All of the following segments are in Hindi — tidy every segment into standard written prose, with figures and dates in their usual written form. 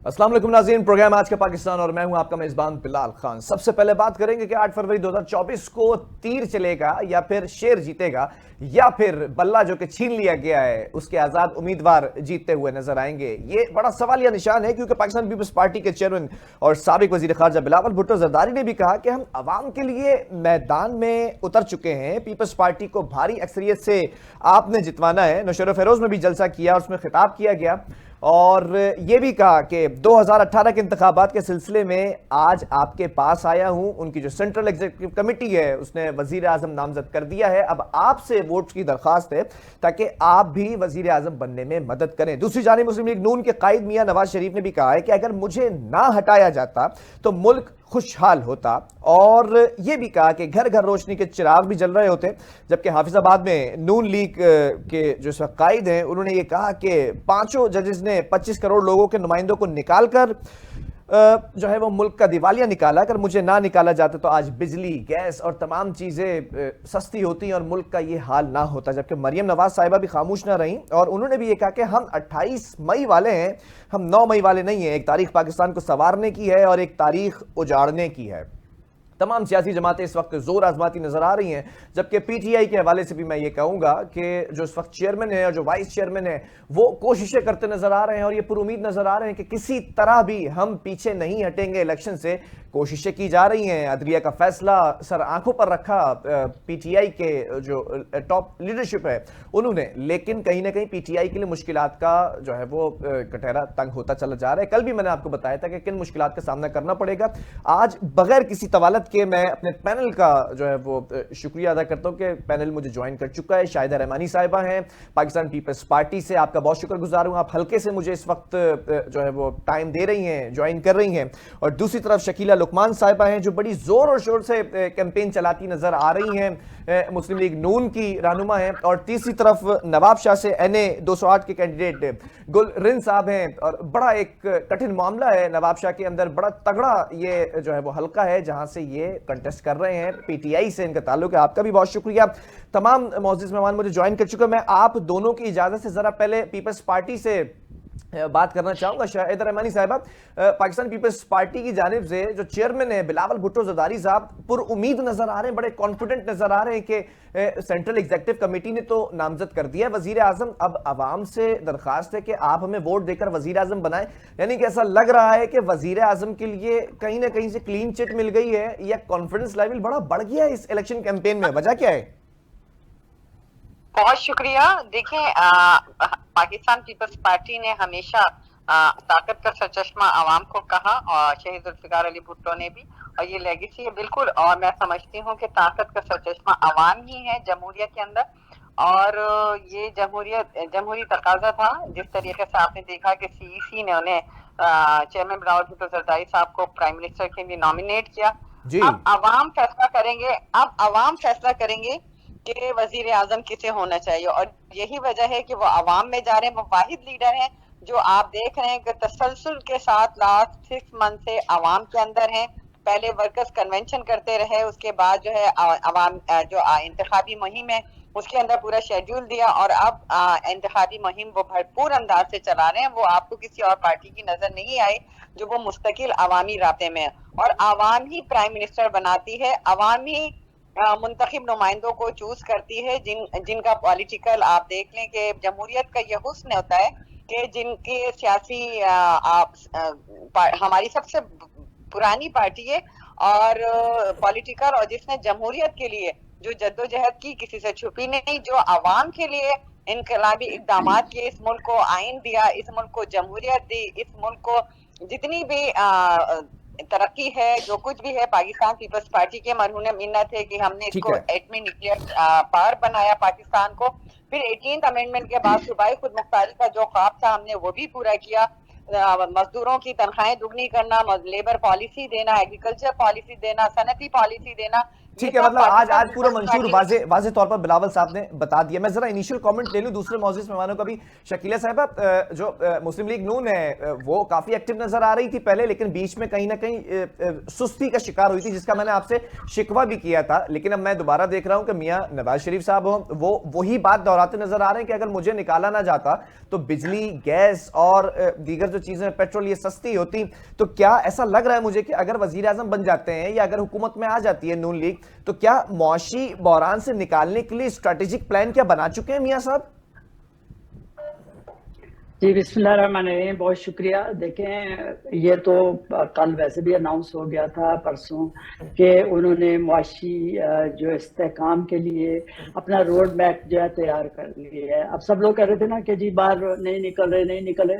अस्सलाम वालेकुम नाज़रीन, प्रोग्राम आज का पाकिस्तान और मैं हूं आपका मेजबान बिलाल खान। सबसे पहले बात करेंगे कि 8 फरवरी 2024 को तीर चलेगा या फिर शेर जीतेगा या फिर बल्ला जो कि छीन लिया गया है उसके आजाद उम्मीदवार जीतते हुए नजर आएंगे। ये बड़ा सवालिया निशान है क्योंकि पाकिस्तान पीपल्स पार्टी के चेयरमैन और साबिक वजीर खारजा बिलावल भुट्टो जरदारी ने भी कहा कि हम अवाम के लिए मैदान में उतर चुके हैं, पीपल्स पार्टी को भारी अक्सरियत से आपने जितवाना है। नौशेरा फेरोज में भी जलसा किया और उसमें खिताब किया गया और ये भी कहा कि 2018 के इंतखाबात के सिलसिले में आज आपके पास आया हूं। उनकी जो सेंट्रल एग्जीक्यूटिव कमेटी है उसने वजीर आजम नामजद कर दिया है। अब आपसे वोट की दरखास्त है ताकि आप भी वजीर आजम बनने में मदद करें। दूसरी जानिब मुस्लिम लीग नून के कायद मियां नवाज शरीफ ने भी कहा है कि अगर मुझे ना हटाया जाता तो मुल्क खुशहाल होता और यह भी कहा कि घर घर रोशनी के चिराग भी जल रहे होते। जबकि हाफिजाबाद में नून लीग के जो इस वक्त कायद हैं उन्होंने ये कहा कि पांचों जजेस ने 25 करोड़ लोगों के नुमाइंदों को निकालकर जो है वो मुल्क का दिवालिया निकाला। अगर मुझे ना निकाला जाता तो आज बिजली, गैस और तमाम चीज़ें सस्ती होती और मुल्क का ये हाल ना होता। जबकि मरियम नवाज साहिबा भी खामोश ना रहीं और उन्होंने भी ये कहा कि हम 28 मई वाले हैं, हम 9 मई वाले नहीं हैं। एक तारीख पाकिस्तान को संवारने की है और एक तारीख उजाड़ने की है। तमाम सियासी जमातें इस वक्त जोर आजमाती नजर आ रही हैं। जबकि पीटीआई के हवाले से भी मैं ये कहूंगा कि जो इस वक्त चेयरमैन है और जो वाइस चेयरमैन है वो कोशिशें करते नजर आ रहे हैं और ये पुरुमीद नजर आ रहे हैं कि किसी तरह भी हम पीछे नहीं हटेंगे इलेक्शन से। कोशिशें की जा रही हैं, अदलिया का फैसला सर आंखों पर रखा पीटीआई के जो टॉप लीडरशिप है उन्होंने, लेकिन कहीं ना कहीं पीटीआई के लिए मुश्किलात का जो है वो कटहरा तंग होता चला जा रहा है। कल भी मैंने आपको बताया था कि किन मुश्किलात का सामना करना पड़ेगा। आज बगैर किसी तवालत के मैं अपने पैनल का जो है वो शुक्रिया अदा करता हूं कि पैनल मुझे ज्वाइन कर चुका है। शाहिदा रहमानी साहिबा हैं पाकिस्तान पीपल्स पार्टी से, आपका बहुत शुक्रगुजार हूं। आप हल्के से मुझे इस वक्त जो है वो टाइम दे रही हैं, ज्वाइन कर रही हैं। और दूसरी तरफ शकीला लुकमान साहिबा हैं जो बड़ी जोर और शोर से कैंपेन चलाती नजर आ रही हैं, मुस्लिम लीग नून की रहनुमा हैं। और तीसरी तरफ नवाब शाह से NA 208 के कैंडिडेट गुलरिन साहब हैं। और बड़ा एक कठिन मामला है नवाब शाह के अंदर, बड़ा तगड़ा ये जो है वो हल्का है जहां से ये कंटेस्ट कर रहे हैं। पीटीआई से इनका ताल्लुक है। आपका भी बहुत शुक्रिया। तमाम मौजूद मेहमान मुझे ज्वाइन कर चुके हैं। मैं आप दोनों की इजाजत से जरा पहले पीपल्स पार्टी से बात करना चाहूंगा। शाहिदा रहमानी साहिबा, पाकिस्तान पीपल्स पार्टी की जानिब से जो चेयरमैन है बिलावल भुट्टो जरदारी साहब पुर उम्मीद नजर आ रहे हैं, बड़े कॉन्फिडेंट नजर आ रहे हैं कि सेंट्रल एग्जीक्यूटिव कमेटी ने तो नामजद कर दिया है वजीर आजम। अब अवाम से दरखास्त है कि आप हमें वोट देकर वजीर आजम बनाएं। यानी कि ऐसा लग रहा है कि वजीर आजम के लिए कहीं ना कहीं से क्लीन चिट मिल गई है या कॉन्फिडेंस लेवल बड़ा बढ़ गया है इस इलेक्शन कैंपेन में। वजह क्या है? बहुत शुक्रिया। देखें, पाकिस्तान पीपल्स पार्टी ने हमेशा ताकत का सरचश्मा आवाम को कहा और शहीद जुल्फिकार अली भुट्टो ने भी, और ये लेगेसी है बिल्कुल। और मैं समझती हूँ कि ताकत का सरचश्मा आवाम ही है जमहूरियत के अंदर। और ये जमहूरी तकाजा था। जिस तरीके से आपने देखा कि CEC ने उन्हें चेयरमैन बिलावल भुट्टो जरदारी साहब को प्राइम मिनिस्टर के लिए नॉमिनेट किया। अब आवाम फैसला करेंगे कि वजीर आजम किसे होना चाहिए। और यही वजह है कि वो आवाम में जा रहे हैं। वो वाहिद लीडर हैं जो आप देख रहे हैं कि तसलसल के साथ लास्ट 6 मंथ से आवाम के अंदर हैं। पहले वर्कर्स कन्वेंशन करते रहे, उसके बाद जो है आवाम जो इंतखाबी मुहिम है उसके अंदर पूरा शेड्यूल दिया और अब इंतखाबी मुहिम वो भरपूर अंदाज से चला रहे हैं। वो आपको किसी और पार्टी की नजर नहीं आई जो वो मुस्तकिल अवामी रास्ते में है। और आवाम ही प्राइम मिनिस्टर बनाती है, आवाम ही मुंतखब नुमाइंदों को चूज करती है जिनका पॉलिटिकल आप देख लें कि जमहूरियत का यह हुस्न होता है कि जिनके सियासी हमारी सबसे पुरानी पार्टी है और पॉलिटिकल, और जिसने जमहूरियत के लिए जो जद्दोजहद की किसी से छुपी नहीं, जो आवाम के लिए इनकलाबी इक़दाम किए, इस मुल्क को आइन दिया, इस मुल्क को जमहूरियत दी, इस मुल्क को जितनी भी तरक्की है, जो कुछ भी है, पाकिस्तान पीपल्स पार्टी के मरहून मिन्नत है कि हमने इसको एटमी न्यूक्लियर पावर बनाया पाकिस्तान को। फिर 18th अमेंडमेंट के बाद सूबाई खुद मुख्तारी का जो ख्वाब था हमने वो भी पूरा किया। मजदूरों की तनख्वाहें दुगनी करना, लेबर पॉलिसी देना, एग्रीकल्चर पॉलिसी देना, सनती पॉलिसी देना। ठीक है, मतलब आज पूरा मंशूर वाजे तौर पर बिलावल साहब ने बता दिया। मैं जरा इनिशियल कमेंट ले लूं दूसरे मौजूद मेहमानों का भी। शकीला साहिबा, जो मुस्लिम लीग नून है वो काफी एक्टिव नजर आ रही थी पहले, लेकिन बीच में कहीं ना कहीं सुस्ती का शिकार हुई थी जिसका मैंने आपसे शिकवा भी किया था। लेकिन अब मैं दोबारा देख रहा हूं कि मियां नवाज शरीफ साहब वो वही बात दोहराते नजर आ रहे हैं कि अगर मुझे निकाला ना जाता तो बिजली, गैस और दीगर जो चीजें पेट्रोल ये सस्ती होती, तो क्या ऐसा लग रहा है मुझे कि अगर वजीर आजम बन जाते हैं या अगर हुकूमत में आ जाती है नून लीग, तो क्या मौशी बहरान से निकालने के लिए स्ट्रेटेजिक प्लान क्या बना चुके हैं मियां साहब? जी बिस्मिल्लाहिर्रहमानिर्रहीम, बहुत शुक्रिया। देखें, ये तो कल वैसे भी अनाउंस हो गया था परसों कि उन्होंने मुआशी जो इस्तेहकाम के लिए अपना रोड मैप जो है तैयार कर लिया है। अब सब लोग कह रहे थे ना कि जी बाहर नहीं निकल रहे,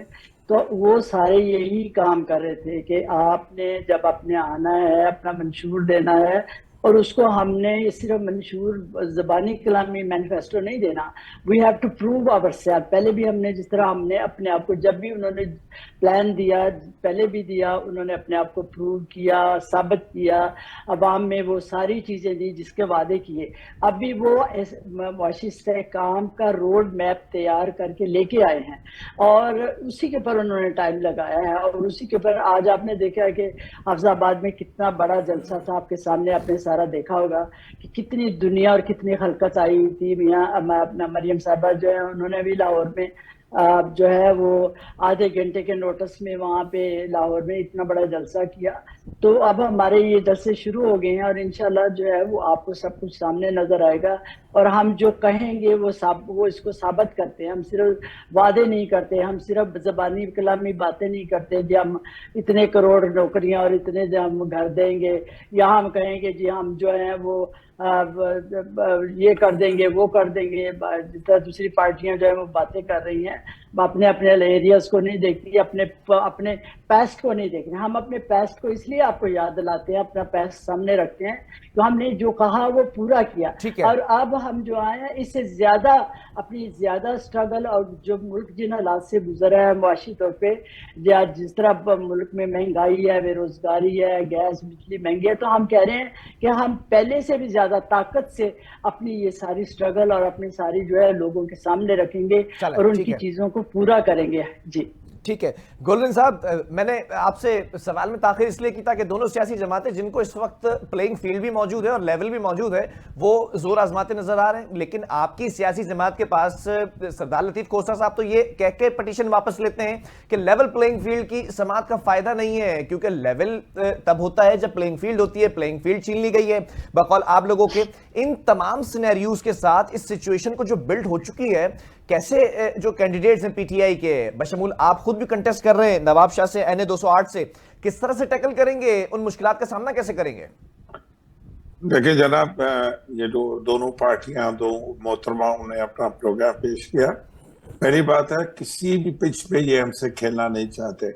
तो वो सारे यही काम कर रहे थे कि आपने जब अपने आना है, अपना मंशूर देना है, और उसको हमने ये सिर्फ मंशूर ज़बानी कलामी मैनिफेस्टो नहीं देना, we have to prove our self. पहले भी हमने जिस तरह हमने अपने आप को, जब भी उन्होंने प्लान दिया, पहले भी दिया, उन्होंने अपने आप को प्रूव किया, साबित किया, अवाम में वो सारी चीज़ें दी जिसके वादे किए। अभी वो मुआशी इस्तेहकाम का रोड मैप तैयार करके लेके आए हैं और उसी के ऊपर उन्होंने टाइम लगाया है। और उसी के ऊपर आज आपने देखा है कि हफ्जाबाद में कितना बड़ा जलसा था, आपके सामने आपने सारा देखा होगा कि कितनी दुनिया और कितनी खलकत आई हुई थी। मियाँ अपना मरियम साहबा जो है, उन्होंने भी लाहौर में जो है वो आधे घंटे के नोटिस में वहाँ पे लाहौर में इतना बड़ा जलसा किया। तो अब हमारे ये जलसे शुरू हो गए हैं और इंशाल्लाह जो है वो आपको सब कुछ सामने नजर आएगा। और हम जो कहेंगे वो इसको साबित करते हैं। हम सिर्फ वादे नहीं करते, हम सिर्फ ज़बानी कलामी बातें नहीं करते जी हम इतने करोड़ नौकरियां और इतने हम घर देंगे, या हम कहेंगे जी हम जो है वो ये कर देंगे वो कर देंगे। जितना दूसरी पार्टियां जो है वो बातें कर रही हैं, अपने अपने एरियाज को नहीं देखती, अपने पास्ट को नहीं देख रहे। हम अपने पास्ट को इसलिए आपको याद दिलाते हैं, अपना पास्ट सामने रखते हैं, तो हमने जो कहा वो पूरा किया। और अब हम जो आए हैं इससे ज्यादा अपनी ज्यादा स्ट्रगल, और जो मुल्क जिन हालात से गुजरा है मुआशी तौर पे, या जिस तरह मुल्क में महंगाई है, बेरोजगारी है, गैस बिजली महंगी है, तो हम कह रहे हैं कि हम पहले से भी ज्यादा ताकत से अपनी ये सारी स्ट्रगल और अपनी सारी जो है लोगों के सामने रखेंगे और उनकी चीजों को पूरा करेंगे। जी ठीक है गोल्डन साहब, मैंने आपसे सवाल में ताखिर इसलिए की ताकि दोनों सियासी जमातें जिनको इस वक्त प्लेइंग फील्ड भी मौजूद है और लेवल भी मौजूद है वो जोर आजमाते नजर आ रहे हैं, लेकिन आपकी सियासी जमात के पास सरदार लतीफ खोसर साहब तो ये कह के पिटीशन वापस लेते हैं कि लेवल प्लेइंग फील्ड की समात का फायदा नहीं है, क्योंकि लेवल तब होता है जब प्लेइंग फील्ड होती है। प्लेइंग फील्ड छीन ली गई है बकौल आप लोगों के। इन तमाम सिनेरियोज के साथ इस सिचुएशन को जो बिल्ड हो चुकी है, कैसे जो कैंडिडेट्स हैं पीटीआई के, बशमूल आप खुद भी कंटेस्ट कर रहे हैं नवाब शाह से, एनए 208 से, किस तरह से टैकल करेंगे, उन मुश्किलात का सामना कैसे करेंगे? देखिए जनाब, ये जो दोनों पार्टियां, दो मोहतरमाओं ने अपना प्रोग्राम पेश किया, पहली बात है किसी भी पिच पे ये हमसे खेलना नहीं चाहते।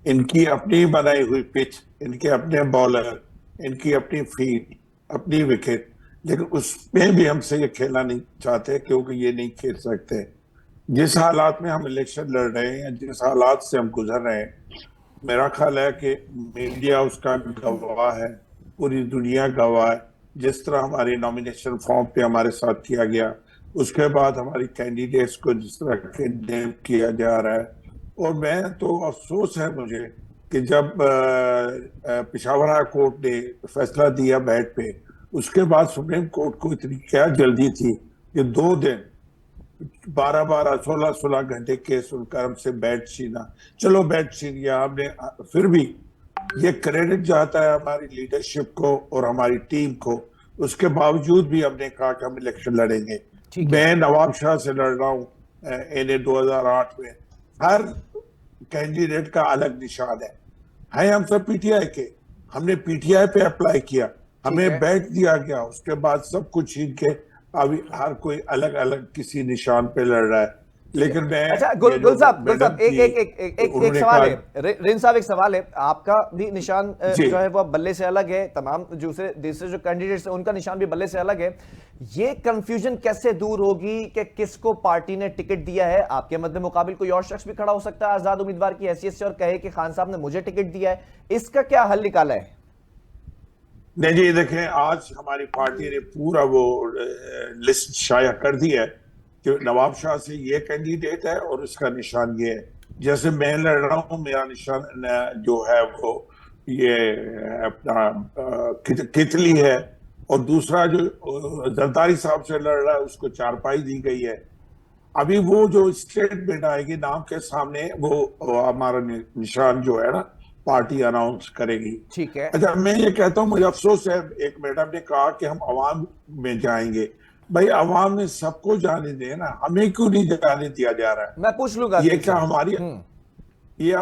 इनकी अपनी बनाई हुई पिच, इनके अपने बॉलर, इनकी अपनी फील्ड, अपनी विकेट, लेकिन उसमें भी हमसे ये खेलना नहीं चाहते क्योंकि ये नहीं खेल सकते। जिस हालात में हम इलेक्शन लड़ रहे हैं, जिस हालात से हम गुजर रहे हैं, मेरा ख्याल है कि मीडिया उसका गवाह है, पूरी दुनिया गवाह है। जिस तरह हमारे नॉमिनेशन फॉर्म पे हमारे साथ किया गया, उसके बाद हमारी कैंडिडेट्स को जिस तरह के नेम किया जा रहा है, और मैं तो अफसोस है मुझे कि जब पेशावर हाई कोर्ट ने फैसला दिया बैट पे, उसके बाद सुप्रीम कोर्ट को इतनी क्या जल्दी थी कि 2 दिन 12-12 16-16 घंटे केस सुनकर हमसे बैट छीना। चलो बैट छीन गया हमने, फिर भी ये क्रेडिट जाता है हमारी लीडरशिप को और हमारी टीम को। उसके बावजूद भी हमने कहा कि हम इलेक्शन लड़ेंगे। मैं नवाब शाह से लड़ रहा हूँ एनए 2008 में। हर कैंडिडेट का अलग निशान है हम सब पीटीआई के। हमने पीटीआई पे अप्लाई किया, हमें बैठ दिया गया, उसके बाद सब कुछ छीन के अभी हर कोई अलग अलग किसी निशान पे लड़ रहा है। लेकिन मैं अच्छा गुल साहब एक सवाल है, रिन साहब एक सवाल है, आपका भी निशान जो है वो बल्ले से अलग है, तमाम दूसरे जो कैंडिडेट्स हैं उनका निशान भी बल्ले से अलग है। ये कंफ्यूजन कैसे दूर होगी कि किसको पार्टी ने टिकट दिया है? आपके मद्दे मुकाबिल कोई और शख्स भी खड़ा हो सकता है आजाद उम्मीदवार की हैसियत से और कहे कि खान साहब ने मुझे टिकट दिया है, इसका क्या हल निकाला है? नहीं जी, देखें आज हमारी पार्टी ने पूरा वो लिस्ट शाया कर दी है कि नवाब शाह से ये कैंडिडेट है और इसका निशान ये है। जैसे मैं लड़ रहा हूँ, मेरा निशान जो है वो ये अपना कितली है, और दूसरा जो जरदारी साहब से लड़ रहा है उसको चारपाई दी गई है। अभी वो जो स्टेटमेंट आएगी नाम के सामने वो हमारा निशान जो है ना पार्टी अनाउंस करेगी। ठीक है। अच्छा, मैं ये कहता हूँ, मुझे अफसोस है, एक मैडम ने कहा कि हम अवाम में जाएंगे। भाई अवाम में सबको जाने दें ना, हमें क्यों नहीं जाने दिया जा रहा है? मैं पूछ लूंगा ये तीर क्या साहब। हमारी ये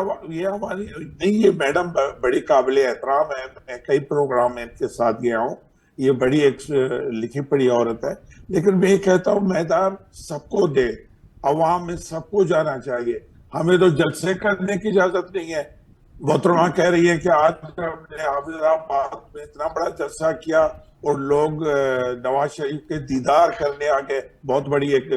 हमारी नहीं, ये मैडम बड़ी काबिल एहतराम है, मैं कई प्रोग्राम में इनके साथ गया हूँ, ये बड़ी एक लिखी पढ़ी औरत है, लेकिन मैं कहता हूँ मैदान सबको दे, अवाम में सबको जाना चाहिए, हमें तो जलसे करने की इजाजत नहीं है। मोहतरमा कह रही है कि आज हमने हाफिजाबाद में इतना बड़ा जलसा किया और लोग नवाज शरीफ के दीदार करने आ गए, बहुत बड़ी एक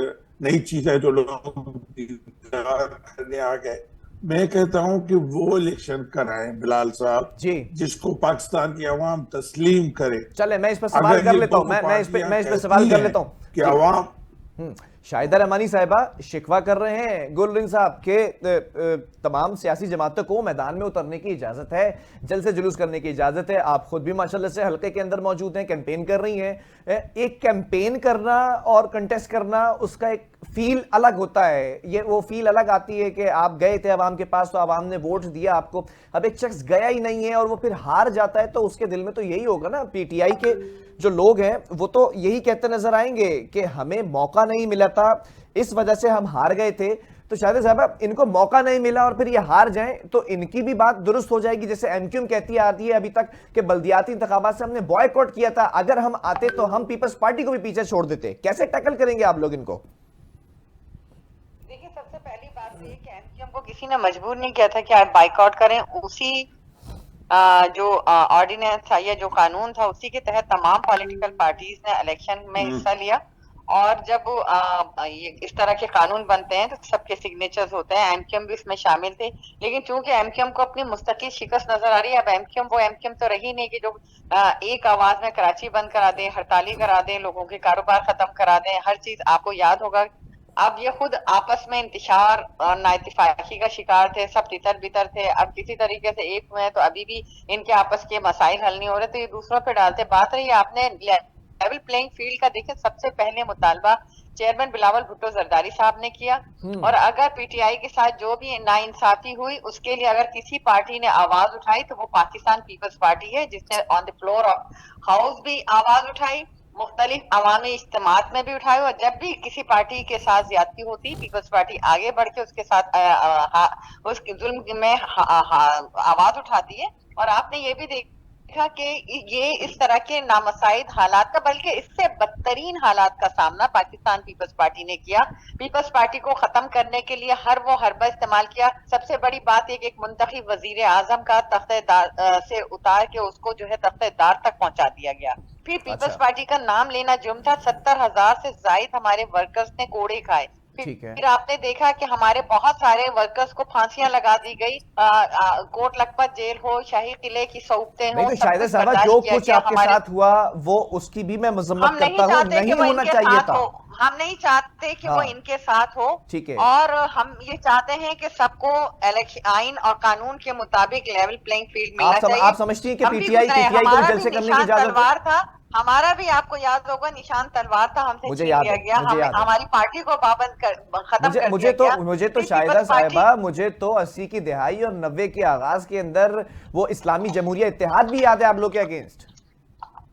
नई चीज है जो लोग दीदार करने आ गए। मैं कहता हूं कि वो इलेक्शन कराएं बिलाल साहब, जी जिसको पाकिस्तान की आवाम तस्लीम करे। चले, मैं इस पर सवाल कर लेता हूँ, मैं इस पे सवाल कर लेता हूँ कि आवाम शाहिदा रहमानी साहिबा शिकवा कर रहे हैं गुलरिंग साहब के तमाम सियासी जमातों को मैदान में उतरने की इजाजत है, जलसे जुलूस करने की इजाजत है। आप खुद भी माशाल्लाह से हल्के के अंदर मौजूद हैं, कैंपेन कर रही हैं। एक कैंपेन करना और कंटेस्ट करना, उसका एक फील अलग होता है। ये वो फील अलग आती है कि आप गए थे आवाम के पास, तो आवाम ने वोट दिया आपको। अब एक शख्स गया ही नहीं है और वो फिर हार जाता है, तो उसके दिल में तो यही होगा ना। पीटीआई के जो लोग हैं वो तो यही कहते नजर आएंगे कि हमें मौका नहीं मिला था, इस वजह से हम हार गए थे। तो शाहिदा साहब, इनको मौका नहीं मिला और फिर ये हार जाएं तो इनकी भी बात दुरुस्त हो जाएगी। जैसे एमक्यूएम कहती आती है अभी तक कि बल्दियाती इंतखाबात से हमने बॉयकॉट किया था, अगर हम आते तो हम पीपल्स पार्टी को भी पीछे छोड़ देते। कैसे टैकल करेंगे आप लोग इनको? देखिए, सबसे पहली बात ये कि एमक्यूएम को किसी ने मजबूर नहीं किया था कि आप बाइकआउट करें। उसी जो ऑर्डिनेंस था या जो कानून था, उसी के तहत तमाम पॉलिटिकल पार्टीज ने इलेक्शन में हिस्सा लिया। और जब ये इस तरह के कानून बनते हैं तो सबके सिग्नेचर्स होते हैं, एमक्यूएम भी इसमें शामिल थे। लेकिन चूंकि एमक्यूएम को अपनी मुस्तकिल शिकस्त नजर आ रही है, अब एमक्यूएम वो एमक्यूएम तो रही नहीं कि जो एक आवाज में कराची बंद करा दे, हड़ताली करा दे, लोगों के कारोबार खत्म करा दे, हर चीज। आपको याद होगा अब ये खुद आपस में इंतशार और नाइतफाकी का शिकार थे, सब तितर बितर थे। अब किसी तरीके से एक हुए हैं तो अभी भी इनके आपस के मसाइल हल नहीं हो रहे, तो ये दूसरों पे डालते। बात रही आपने लेवल प्लेइंग फील्ड का, देखिए सबसे पहले मुतालबा चेयरमैन बिलावल भुट्टो जरदारी साहब ने किया। और अगर पीटीआई के साथ जो भी नाइंसाफी हुई, उसके लिए अगर किसी पार्टी ने आवाज उठाई तो वो पाकिस्तान पीपल्स पार्टी है, जिसने on the floor of house भी आवाज उठाई, मुख्तलिफ अवामी इज्तिमात में भी उठाए। और जब भी किसी पार्टी के साथ ज्यादती होती, पीपल्स पार्टी आगे बढ़ के उसके साथ उसके जुल्म में आवाज उठाती है। और आपने ये भी देखा कि ये इस तरह के नामसाइद हालात का, बल्कि इससे बदतरीन हालात का सामना पाकिस्तान पीपल्स पार्टी ने किया। पीपल्स पार्टी को खत्म करने के लिए हर वो हरबा इस्तेमाल किया। सबसे बड़ी बात एक मुंतखब वजीर आजम का तख्तेदार से उतार के उसको जो है तख्तेदार तक पहुंचा दिया गया। फिर पीपल्स पार्टी का नाम लेना जुर्म था। 70,000 से जायद हमारे वर्कर्स ने कोड़े खाए। फिर आपने देखा कि हमारे बहुत सारे वर्कर्स को फांसियां लगा दी गई। कोट लखपत जेल हो, शाही किले की सौंपते हो, तो शायद साहब जो कुछ आपके साथ हुआ वो उसकी भी मैं मजम्मत करता हूं, नहीं होना चाहिए था। हम नहीं चाहते कि वो इनके साथ हो, ठीक है। और हम ये चाहते हैं कि सबको आइन और कानून के मुताबिक लेवल प्लेइंग फील्ड मिलना चाहिए। आप समझते हैं कि पीटीआई को जलसे करने की इजाजत तलवार था, हमारा भी आपको याद होगा निशान तलवार था, हमसे छीन लिया गया, हमारी पार्टी को पाबंद कर खत्म कर दिया गया। मुझे तो शाहिदा साहिबा, मुझे तो 80 की दिहाई और 90 के आगाज के अंदर वो इस्लामी जमहूरिया इत्तेहाद भी याद है आप लोग के अगेंस्ट।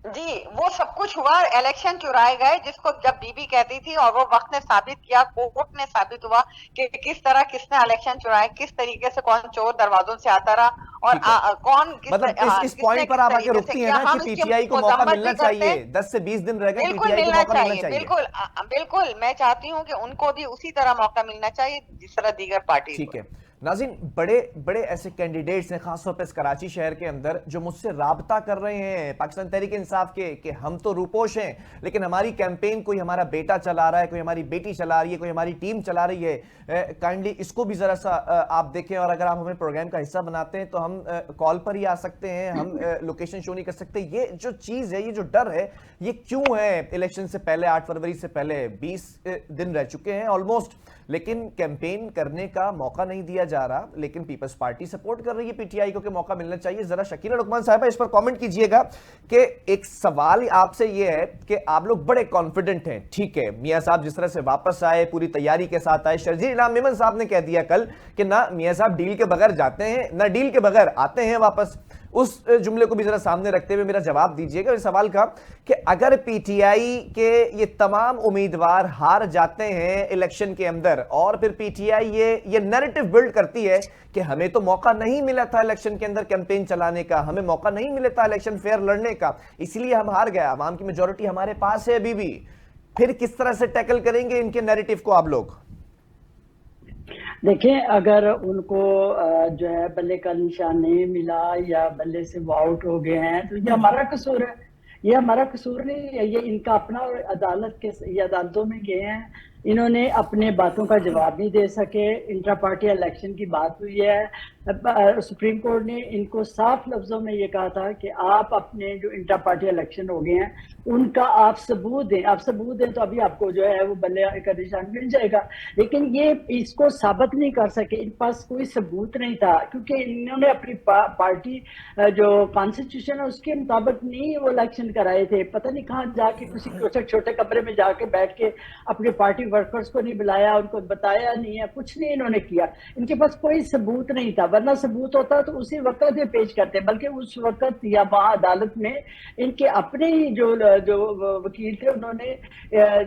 जी, वो सब कुछ हुआ, इलेक्शन चुराए गए, जिसको जब बीबी कहती थी, और वो वक्त ने साबित किया, कोर्ट ने साबित हुआ कि किस तरह किसने इलेक्शन चुराए, किस तरीके से कौन चोर दरवाजों से आता रहा, और कौन मतलब इस पॉइंट पर आप आगे रुकती हैं ना कि पीटीआई को मौका मिलना चाहिए। 10 से 20 दिन रह गए, पीटीआई को मौका मिलना चाहिए। बिल्कुल बिल्कुल, मैं चाहती हूँ कि उनको भी उसी तरह मौका मिलना चाहिए जिस तरह दीगर पार्टी। ठीक है नाज़रीन, बड़े बड़े ऐसे कैंडिडेट्स हैं खासतौर पर कराची शहर के अंदर जो मुझसे राब्ता कर रहे हैं पाकिस्तान तहरीक इंसाफ के कि हम तो रूपोश हैं लेकिन हमारी कैंपेन कोई हमारा बेटा चला रहा है, कोई हमारी बेटी चला रही है, कोई हमारी टीम चला रही है। काइंडली इसको भी जरा सा आप देखें, और अगर आप हमें प्रोग्राम का हिस्सा बनाते हैं तो हम कॉल पर ही आ सकते हैं, हम लोकेशन शो नहीं कर सकते। ये जो चीज़ है, ये जो डर है, ये क्यों है? इलेक्शन से पहले 8 फरवरी से पहले 20 दिन रह चुके हैं ऑलमोस्ट। लेकिन कैंपेन करने का मौका नहीं दिया जा रहा। लेकिन पीपल्स पार्टी सपोर्ट कर रही है पीटीआई को कि मौका मिलना चाहिए। जरा शकीला लुकमान साहब इस पर कमेंट कीजिएगा कि एक सवाल आपसे यह है कि आप लोग बड़े कॉन्फिडेंट हैं, ठीक है, मियां साहब जिस तरह से वापस आए, पूरी तैयारी के साथ आए। शर्जील इनाम मेमन साहब ने कह दिया कल कि ना मियां साहब डील के बगैर जाते हैं, ना डील के बगैर आते हैं वापस। उस जुमले को भी जरा सामने रखते हुए मेरा जवाब दीजिएगा इस सवाल का कि अगर पीटीआई के ये तमाम उम्मीदवार हार जाते हैं इलेक्शन के अंदर और फिर पीटीआई ये नैरेटिव बिल्ड करती है कि हमें तो मौका नहीं मिला था इलेक्शन के अंदर कैंपेन चलाने का, हमें मौका नहीं मिला था इलेक्शन फेयर लड़ने का, इसलिए हम हार गए, आवाम की मेजॉरिटी हमारे पास है अभी भी, फिर किस तरह से टैकल करेंगे इनके नैरेटिव को आप लोग? देखिए, अगर उनको जो है बल्ले का निशान नहीं मिला या बल्ले से वो आउट हो गए हैं तो ये हमारा कसूर है। ये हमारा कसूर नहीं है, ये इनका अपना। ये अदालतों में गए हैं, इन्होंने अपने बातों का जवाब नहीं दे सके। इंट्रा पार्टी इलेक्शन की बात हुई है, सुप्रीम कोर्ट ने इनको साफ लफ्जों में ये कहा था कि आप अपने जो इंट्रा पार्टी इलेक्शन हो गए हैं उनका आप सबूत दें। आप सबूत दें तो अभी आपको जो है वो बल्ले का निशान मिल जाएगा। लेकिन ये इसको साबित नहीं कर सके, इनके पास कोई सबूत नहीं था, क्योंकि इन्होंने अपनी पार्टी जो कॉन्स्टिट्यूशन है उसके मुताबिक नहीं वो इलेक्शन कराए थे। पता नहीं कहाँ जाके किसी छोटे कमरे में जाके बैठ के अपने पार्टी वर्कर्स को नहीं बुलाया, उनको बताया नहीं है, कुछ नहीं इन्होंने किया। इनके पास कोई सबूत नहीं था, वरना सबूत होता तो उसी वक्त ये पेश करते। बल्कि उस वक्त या वहां अदालत में इनके अपने ही जो वकील थे उन्होंने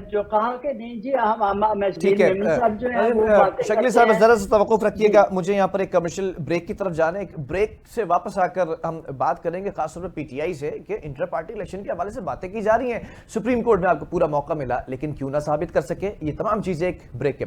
जो कहा कि नहीं जी हम ठीक है। साहब जो है वो बातें शकील साहब जरा सा तवक्कुफ रखिएगा, मुझे यहाँ पर एक कमर्शियल ब्रेक की तरफ जाना है। एक ब्रेक से वापस आकर हम बात करेंगे खासतौर पर पीटीआई से कि इंटर पार्टी इलेक्शन के हवाले से बातें की जा रही हैं। सुप्रीम कोर्ट में आपको पूरा मौका मिला लेकिन क्यों ना साबित कर सके, ये तमाम चीजें एक ब्रेक के